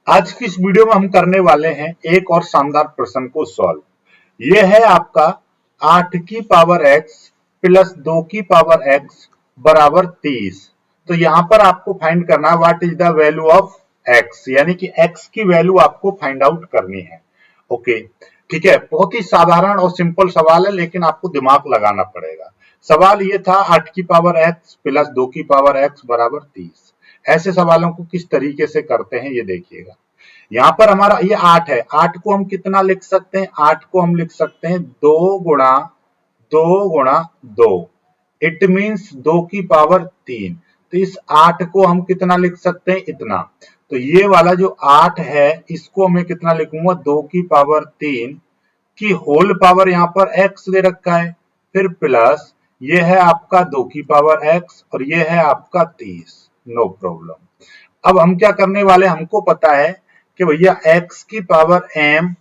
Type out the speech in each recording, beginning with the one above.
आज की इस वीडियो में हम करने वाले हैं एक और शानदार प्रश्न को सॉल्व। यह है आपका 8 की पावर x प्लस 2 की पावर x बराबर 30। तो यहां पर आपको फाइंड करना है what is the value of x, यानी कि x की वैल्यू आपको फाइंड आउट करनी है। ओके, ठीक है। बहुत ही साधारण और सिंपल सवाल है, लेकिन आपको दिमाग लगाना पड़ेगा। सवाल ये था 8 की पावर x प्लस 2 की पावर x बराबर 30। ऐसे सवालों को किस तरीके से करते हैं ये देखिएगा। यहां पर हमारा ये 8 है, 8 को हम कितना लिख सकते हैं? 8 को हम लिख सकते हैं 2 गुणा 2 इट मीन्स 2 की पावर 3। तो इस 8 को हम कितना लिख सकते हैं? इतना। तो ये वाला जो 8 है इसको मैं कितना लिखूंगा? 2 की पावर 3 की होल पावर, यहां पर x दे रखा है, फिर प्लस ये है आपका 2 की पावर x और ये है आपका 30। No problem. अब हम क्या करने वाले, हमको पता है कि भैया x की पावर m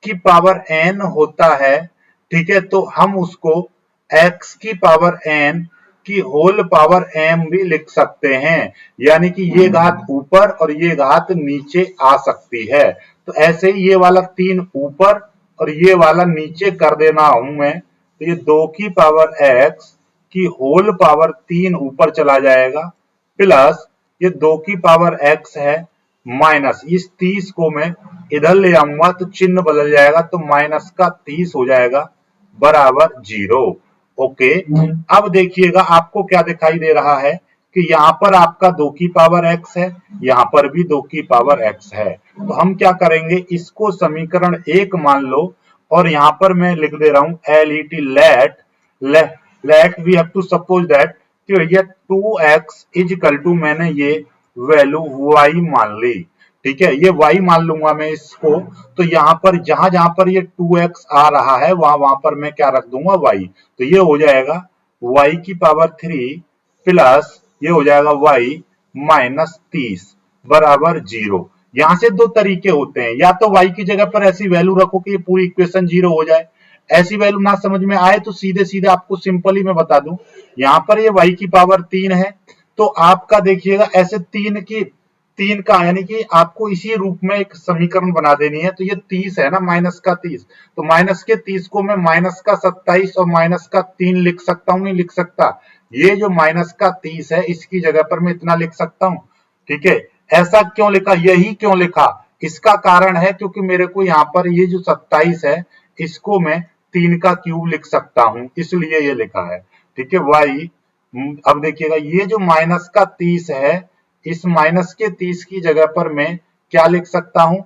की पावर n होता है, ठीक है। तो हम उसको x की पावर n की होल पावर m भी लिख सकते हैं, यानी कि ये घात ऊपर और ये घात नीचे आ सकती है। तो ऐसे ही ये वाला 3 ऊपर और ये वाला नीचे कर देना हूं मैं। तो ये 2 की पावर x की होल पावर 3 ऊपर चला जाएगा, प्लस ये 2 की पावर x है, माइनस इस 30 को मैं इधर ले आऊंगा तो चिन्ह बदल जाएगा, तो माइनस का 30 हो जाएगा बराबर 0। ओके, अब देखिएगा आपको क्या दिखाई दे रहा है कि यहां पर आपका 2 की पावर x है, यहां पर भी 2 की पावर x है। तो हम क्या करेंगे, इसको समीकरण 1 मान लो और यहां पर मैं लिख दे रहा हूं let we have to suppose that कि भैया 2x इज इक्वल टू, मैंने ये वैल्यू y मान ली, ठीक है। ये y मान लूंगा मैं इसको। तो यहां पर जहां जहां पर ये 2x आ रहा है वहां वहां पर मैं क्या रख दूंगा? y। तो ये हो जाएगा y की पावर 3 प्लस ये हो जाएगा y माइनस 30 बराबर 0। यहां से दो तरीके होते हैं, या तो y की जगह पर ऐसी वैल्यू रखो कि ये पूरी इक्वेशन 0 हो जाए। ऐसी वैल्यू ना समझ में आए तो सीधे सीधे आपको सिंपली मैं बता दूं, यहां पर ये y की पावर 3 है, तो आपका देखिएगा ऐसे 3 का यानी कि आपको इसी रूप में एक समीकरण बना देनी है। तो ये 30 है ना, माइनस का 30, तो माइनस के 30 को मैं माइनस का 27 और माइनस का 3 लिख सकता हूं? नहीं लिख सकता। ये जो माइनस का 30 है इसकी जगह पर मैं इतना लिख सकता हूं, ठीक है। ऐसा क्यों लिखा, यही क्यों लिखा? इसका कारण है क्योंकि मेरे को यहाँ पर ये जो 27 है इसको मैं 3 का क्यूब लिख सकता हूं, इसलिए ये लिखा है, ठीक है। y, अब देखिएगा ये जो माइनस का 30 है, इस माइनस के 30 की जगह पर मैं क्या लिख सकता हूं?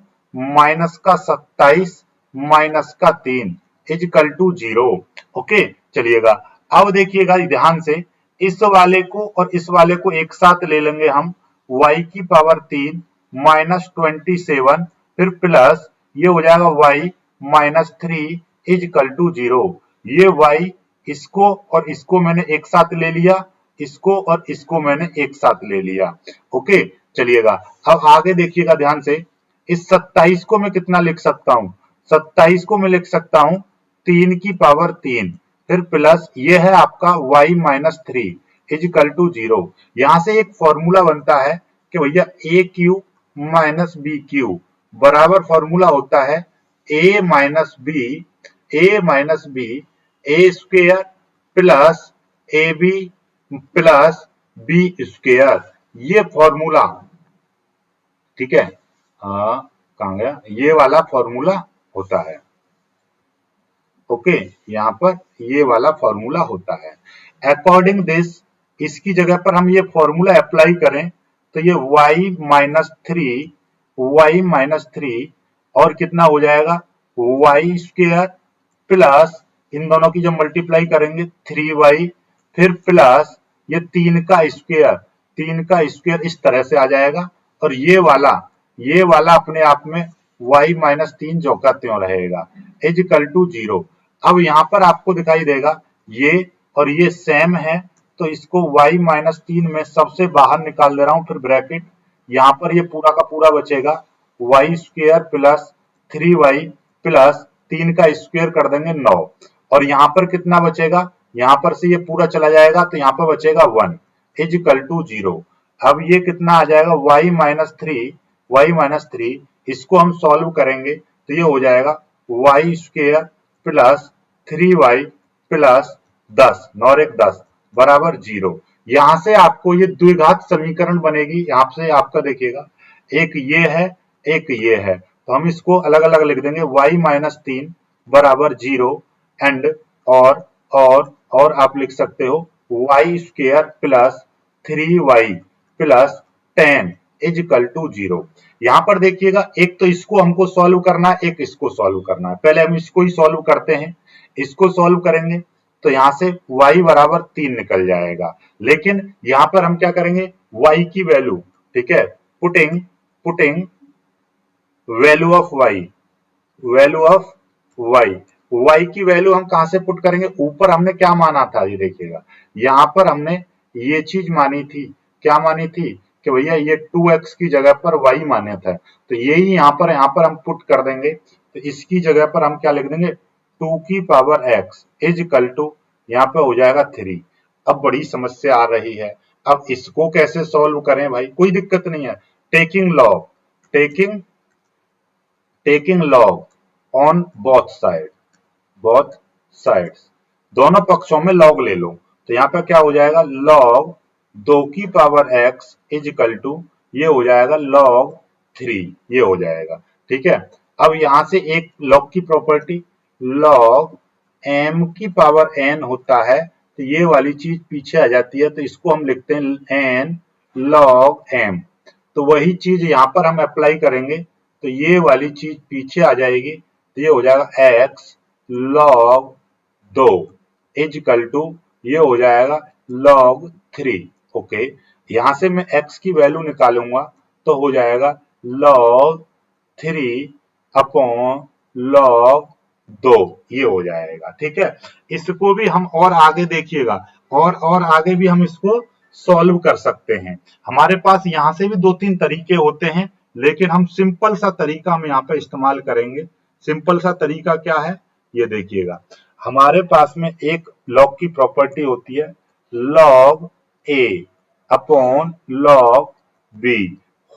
माइनस का 27 माइनस का 3 इजकल टू 0। ओके, चलिएगा अब देखिएगा ध्यान से, इस वाले को और इस वाले को एक साथ ले लेंगे हम, y की पावर 3 माइनस 27 फिर प्लस ये हो जाएगा y माइनस 3 इजकल टू 0। ये y, इसको और इसको मैंने एक साथ ले लिया, इसको और इसको मैंने एक साथ ले लिया। ओके, चलिएगा अब आगे देखिएगा ध्यान से, इस 27 को मैं कितना लिख सकता हूं? 27 को मैं लिख सकता हूं 3 की पावर 3 फिर प्लस ये है आपका y माइनस 3 इजकल टू 0। यहां से एक फॉर्मूला बनता है कि भैया A Q minus B Q बराबर फॉर्मूला होता है A minus B A square plus A B plus B square, ये फॉर्मूला, ठीक है। हाँ, कहां गया? ये वाला फॉर्मूला होता है। ओके, यहां पर ये वाला फॉर्मूला होता है। अकॉर्डिंग दिस, इसकी जगह पर हम ये फॉर्मूला अप्लाई करें तो ये y माइनस थ्री और कितना हो जाएगा? y स्क्वेयर प्लस इन दोनों की जब मल्टीप्लाई करेंगे 3y फिर प्लस ये 3 का स्क्वेयर इस तरह से आ जाएगा, और ये वाला अपने आप में y माइनस 3 जो का त्यों रहेगा इजकल टू 0। अब यहां पर आपको दिखाई देगा ये और ये सेम है, तो इसको y माइनस 3 में सबसे बाहर निकाल दे रहा हूं, फिर ब्रैकेट यहां पर ये पूरा का पूरा बचेगा y square plus 3y plus 3 का स्क्वेयर कर देंगे 9, और यहां पर कितना बचेगा? यहां पर से ये पूरा चला जाएगा तो यहां पर बचेगा 1 इजकल टू 0। अब ये कितना आ जाएगा? y माइनस 3 y माइनस 3, इसको हम सॉल्व करेंगे तो ये हो जाएगा y square plus 3y plus 10, 9 एक 10 बराबर 0। यहां से आपको ये द्विघात समीकरण बनेगी। यहां से आपका देखिएगा एक ये है, एक ये है, तो हम इसको अलग अलग लिख देंगे y माइनस 3 बराबर 0 एंड और आप लिख सकते हो y square plus 3y plus 10 is equal to 0। यहां पर देखिएगा एक तो इसको हमको सॉल्व करना है, एक इसको सॉल्व करना है। पहले हम इसको ही सॉल्व करते हैं। इसको सॉल्व करेंगे तो यहां से y बराबर 3 निकल जाएगा, लेकिन यहां पर हम क्या करेंगे y की वैल्यू, ठीक है, पुटिंग वैल्यू ऑफ y की वैल्यू हम कहां से पुट करेंगे, ऊपर हमने क्या माना था, ये देखिएगा यहां पर हमने ये चीज मानी थी, क्या मानी थी कि भैया ये 2x की जगह पर y माने था, तो यही यहां पर हम पुट कर देंगे। तो इसकी जगह पर हम क्या लिख देंगे 2 की power x is equal to यहाँ पे हो जाएगा 3। अब बड़ी समस्या आ रही है, अब इसको कैसे सॉल्व करें भाई, कोई दिक्कत नहीं है। Taking log on both sides, दोनों पक्षों में लॉग ले लो, तो यहाँ पे क्या हो जाएगा लॉग 2 की power x is equal to ये हो जाएगा लॉग 3, ये हो जाएगा, ठीक है। अब यहां से एक लॉग की प्रॉपर्टी लॉग m की पावर n होता है, तो ये वाली चीज पीछे आ जाती है, तो इसको हम लिखते हैं n लॉग m। तो वही चीज यहां पर हम अप्लाई करेंगे तो ये वाली चीज पीछे आ जाएगी, तो ये हो जाएगा x log 2 is equal to ये हो जाएगा लॉग 3। ओके, यहां से मैं x की वैल्यू निकालूंगा तो हो जाएगा लॉग 3 अपॉन लॉग 2, ये हो जाएगा, ठीक है। इसको भी हम और आगे देखिएगा, और आगे भी हम इसको सॉल्व कर सकते हैं। हमारे पास यहां से भी 2-3 तरीके होते हैं, लेकिन हम सिंपल सा तरीका हम यहाँ पे इस्तेमाल करेंगे। सिंपल सा तरीका क्या है, ये देखिएगा, हमारे पास में एक लॉग की प्रॉपर्टी होती है log a upon log b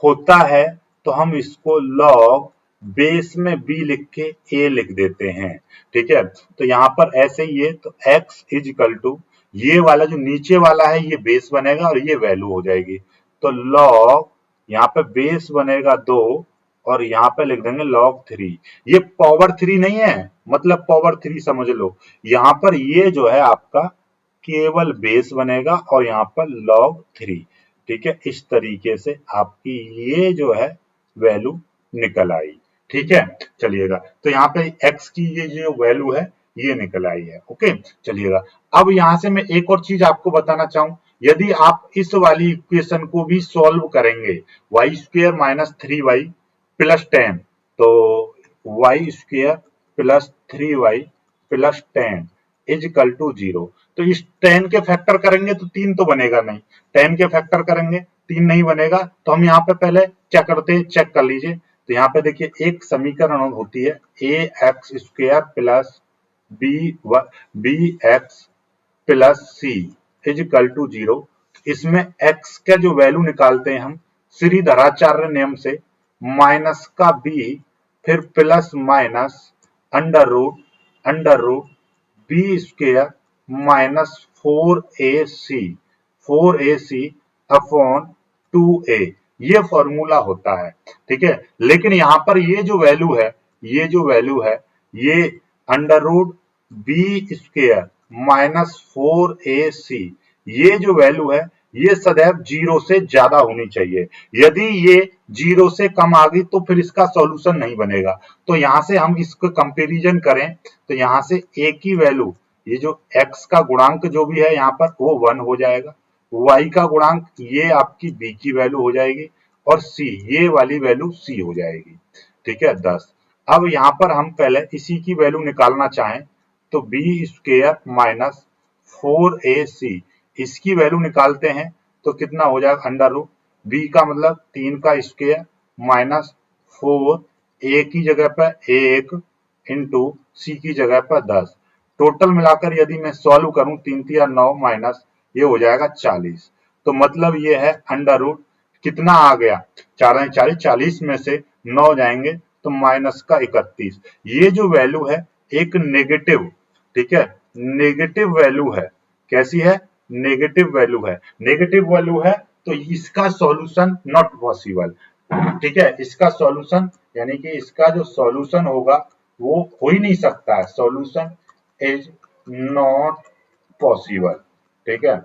होता है, तो हम इसको लॉग बेस में b लिख के a लिख देते हैं, ठीक है। तो यहाँ पर ऐसे ही है, तो x इज इक्वल टू ये वाला जो नीचे वाला है ये बेस बनेगा और ये वैल्यू हो जाएगी, तो लॉग यहाँ पे बेस बनेगा 2 और यहाँ पे लिख देंगे लॉग 3। ये पावर 3 नहीं है, मतलब पावर 3 समझ लो, यहाँ पर ये जो है आपका केवल बेस बनेगा और यहाँ पर लॉग 3, ठीक है। इस तरीके से आपकी ये जो है वैल्यू निकल आई, ठीक है। चलिएगा, तो यहाँ पे x की ये जो वैल्यू है ये निकल आई है, ओके। चलिएगा, अब यहां से मैं एक और चीज आपको बताना चाहूं, यदि आप इस वाली इक्वेशन को भी सॉल्व करेंगे y square minus 3y plus 10, तो y square plus 3y plus 10 is equal to 0। तो इस 10 के फैक्टर करेंगे तो 3 तो बनेगा नहीं, 10 के फैक्टर करेंगे 3 नहीं बनेगा, तो हम यहाँ पे पहले क्या करते हैं, चेक कर लीजिए। तो यहाँ पे देखिए एक समीकरण होती है ax square plus b x plus c is equal to 0। इसमें x का जो वैल्यू निकालते हैं हम श्रीधराचार्य नियम से, माइनस का b फिर plus minus under root b square minus 4ac upon 2a, ये फॉर्मूला होता है, ठीक है। लेकिन यहां पर ये जो वैल्यू है ये under root b square minus 4ac, ये जो वैल्यू है ये सदैव 0 से ज्यादा होनी चाहिए। यदि ये 0 से कम आ गई तो फिर इसका सॉल्यूशन नहीं बनेगा। तो यहां से हम इसको कंपैरिजन करें तो यहां से a की वैल्यू, ये जो x का गुणांक जो भी है यहाँ पर वो 1 हो जाएगा, y का गुणांक ये आपकी b की वैल्यू हो जाएगी और c ये वाली वैल्यू c हो जाएगी, ठीक है 10। अब यहाँ पर हम पहले इसी की वैल्यू निकालना चाहें तो b स्क्वायर माइनस 4ac इसकी वैल्यू निकालते हैं तो कितना हो जाएगा अंडर रूट b का मतलब 3 का स्क्वायर माइनस 4 a की जगह पर 1 इंटू c की जगह पर 10, टोटल मिलाकर यदि मैं सॉल्व करूं 3 3 9 माइनस ये हो जाएगा 40। तो मतलब ये है अंडर रूट कितना आ गया, 4 40, 40 में से 9 जाएंगे तो -31। ये जो वैल्यू है एक नेगेटिव, ठीक है, नेगेटिव वैल्यू है। कैसी है? नेगेटिव वैल्यू है। नेगेटिव वैल्यू है तो इसका सॉल्यूशन नॉट पॉसिबल, ठीक है। इसका सॉल्यूशन यानी कि इसका जो सॉल्यूशन होगा वो हो ही नहीं सकता है, सॉल्यूशन इज नॉट पॉसिबल, ठीक है।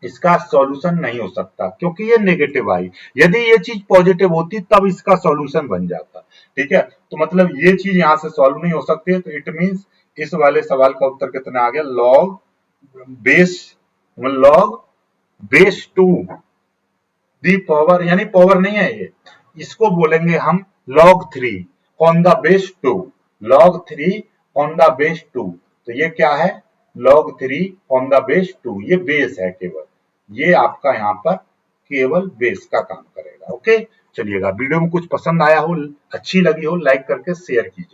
इसका सॉल्यूशन नहीं हो सकता क्योंकि ये नेगेटिव आई। यदि ये चीज पॉजिटिव होती तब इसका सॉल्यूशन बन जाता, ठीक है। तो मतलब ये चीज यहां से सॉल्व नहीं हो सकती है, तो इट मींस इस वाले सवाल का उत्तर कितना आ गया, log base, log base 2 the power, यानी पावर नहीं है ये, इसको बोलेंगे हम log 3 on the base 2, log 3 on the base 2। तो ये क्या है, log 3 ऑन द बेस 2, ये बेस है केवल, ये आपका यहाँ पर केवल बेस का काम करेगा। ओके, चलिएगा, वीडियो में कुछ पसंद आया हो, अच्छी लगी हो, लाइक करके शेयर कीजिए।